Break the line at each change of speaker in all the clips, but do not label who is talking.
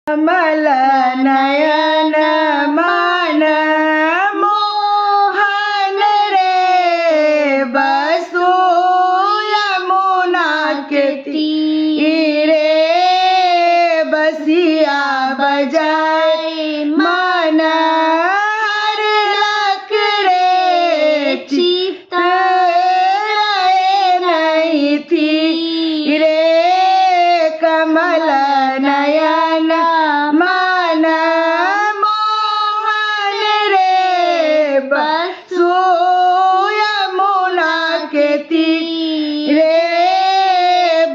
कमल नयन मान मोहन रे बसु यमुना के तीरे बसिया बजाए मन हर लख रे चित्त रहे नहीं थी रे कमल नयन मन मोहन रे बसु यमुना के तीरे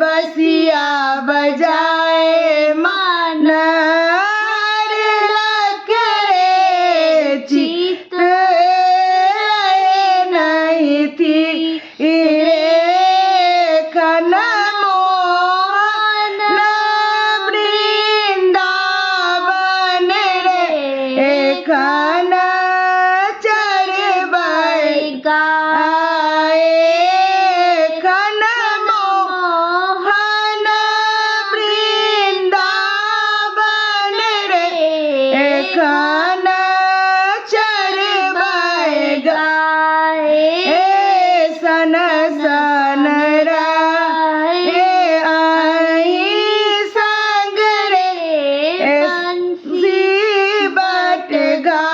बसिया बजाए मन हर लख रे चित्त रहे नहीं थी रे कन मोहन वृंदावन रे कन चरबै गाए कन मोहन वृंदावन रे कन चरबै गाए सन सन रहे आई संग रे बंसी बट गा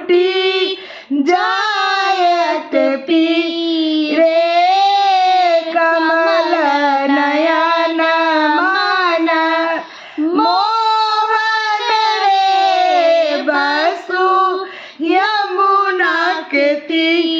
उठी जायत पीरे कमल नयन मन मोहन रे बसु यमुना के तीरे